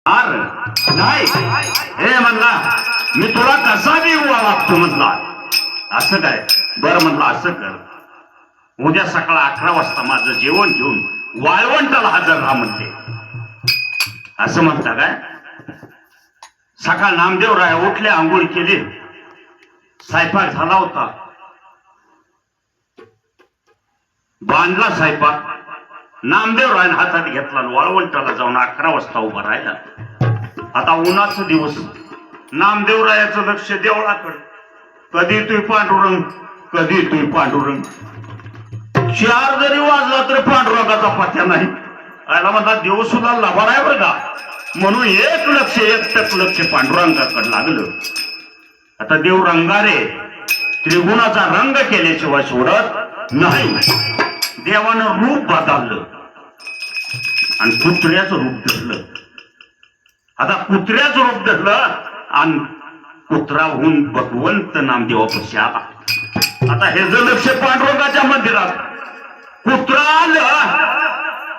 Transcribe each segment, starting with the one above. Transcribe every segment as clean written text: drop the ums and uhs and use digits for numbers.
नाही हे म्हणला मी तुला कसा बी वागतो म्हणला. असं काय बरं म्हणलं असं कर उद्या सकाळ 11 वाजता माझं जेवण घेऊन वाळवंटाला हजर राहा म्हणते. असं म्हणता काय. सकाळ नामदेवराय उठले आंघोळ केली स्वयंपाक झाला होता बांधला स्वयंपाक नामदेवरायने हातात घेतला वाळवंटाला जाऊन 11 वाजता उभा राहिला. आता उन्हाचा दिवस नामदेवरायाचं लक्ष देवळाकडे. कधी तू पांडुरंग कधी तू पांडुरंग 4 जरी वाजला तरी पांडुरंगाचा पत्या नाही. आयला म्हणला देव सुद्धा लबाड आहे बरं का. म्हणून एकटक लक्ष पांडुरंगाकडे लागलं. आता देव रंगारे त्रिगुणाचा रंग केल्याशिवाय सोडत नाही. देवानं रूप बदललं आणि कुत्र्याचं रूप धरलं. आता कुत्र्याचं रूप धरलं आणि कुत्रा होऊन भगवंत नामदेवापाशी आला. आता हे जर लक्ष पांडुरंगाच्या मंदिरात कुत्रा आलं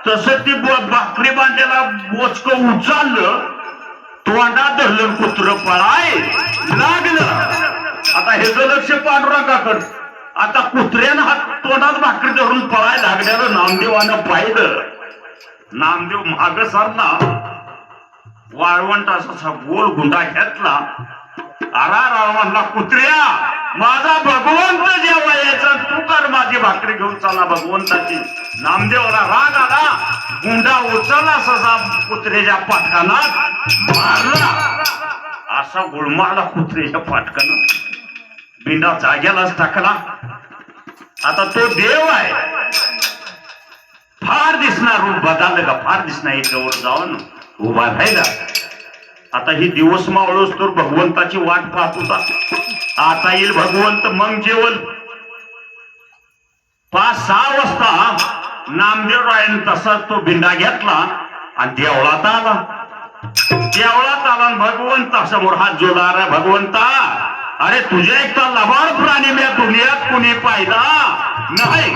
तसं ती भाकरी बांधलेला बोचक उचललं तोंडात धरलं कुत्र पळाय लागलं. आता हे जर लक्ष पांडुरंगाकडं. आता कुत्र्यानं हात तोंडात भाकरी धरून पळायला लागल्यानं नामदेवानं पाहिलं. नामदेव माग सरला वाळवंटाचा गोल गुंडा घेतला. अरा म्हणला कुत्र्या माझा भगवंत जेव्हा यायचा तू कर माझी भाकरी घेऊन चाला भगवंताची. नामदेवाला राग आला गुंडा उचलला ससा कुत्र्याच्या पाटकानात मारला. असा गुळमारला कुत्र्याच्या पाटकानं बिंडा जाग्यालाच टाकला. आता तो देव आहे फार दिसणार रूप बदललं का फार दिसणार याच्यावर जाऊन उभा राहिला. आता ही दिवस मावळोस तर भगवंताची वाट पाहत होता. आता येईल भगवंत मग जेवल. 5-6 वाजता नामदेवरायन तसा तो बिंडा घेतला आणि देवळात आला. देवळात आला भगवंता समोर हात जोडला. अरे भगवंता अरे तुझ्या एकटा लबाड प्राणी मी दुनियात कुणी पाहिला नाही.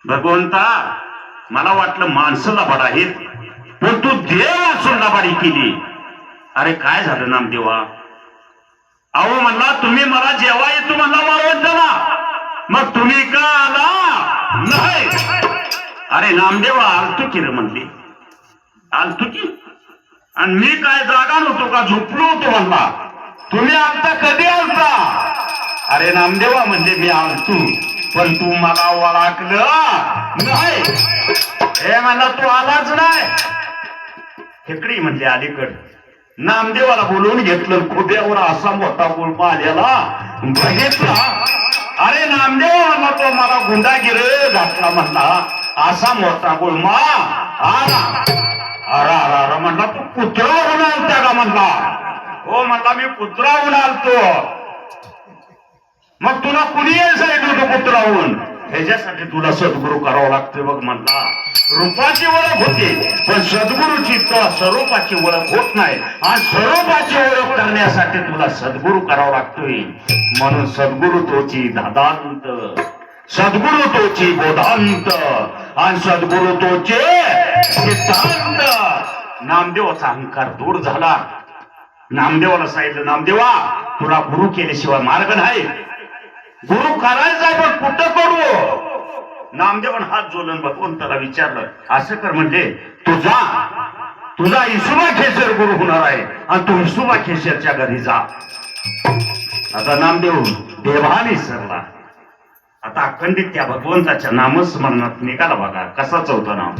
भगवंता मला वाटलं माणसं लबाड आहेत पण तू देव असून लबाडी केली. अरे काय झालं नामदेवा. अहो म्हणला तुम्ही मला जेव्हा येतो म्हणला वाळवंटाला मग तुम्ही का आला नाही. अरे नामदेवा आलतो की रे म्हणली आलतो की आणि मी काय जागा नव्हतो का झोपलो होतो म्हणला. तुम्ही आलता कधी आलता. अरे नामदेवा म्हणजे मी आलतो पण तू मला ओळखलं नाही. हे म्हणला तू आलाच नाही. खेकडी म्हणले अलीकड. नामदेवाला बोलवून घेतलं. खोट्यावर असा मोठा गुळमा आलेला बघितला. अरे नामदेवा म्हणला तो मला गुंडागिर घातला म्हणला. असा मोठा गुळमा आला. अरा म्हणला तू कुत्र्यावरून आलता का म्हणला. हो म्हणला मी कुत्र्याहून आलतो. मग तुला कुणी सांगितलं कुत्र्याहून. ह्याच्यासाठी तुला सद्गुरू करावं लागते बघ म्हणला. रूपाची ओळख होते पण सद्गुरूची स्वरूपाची ओळख होत नाही. आणि स्वरूपाची ओळख करण्यासाठी तुला सद्गुरू करावा लागतोय. म्हणून सद्गुरू तोची दादांत सद्गुरू तोची बोधांत आणि सद्गुरू तोचे सिद्धांत. नामदेवाचा अहंकार दूर झाला. नामदेवाला सांगितलं नामदेवा तुला गुरु केल्याशिवाय मार्ग नाही. गुरु करायचा पण कुठं करू. नामदेवानं हात जोडून भगवंताला विचारलं असं कर म्हणजे तुझा इसुबा खेचर गुरु होणार आहे आणि तू इसुबा खेचरच्या घरी जा. आता नामदेव देवाने सरला. आता अखंडित त्या भगवंताच्या नामस्मरणात निघाला बघा कसा चौथा नाम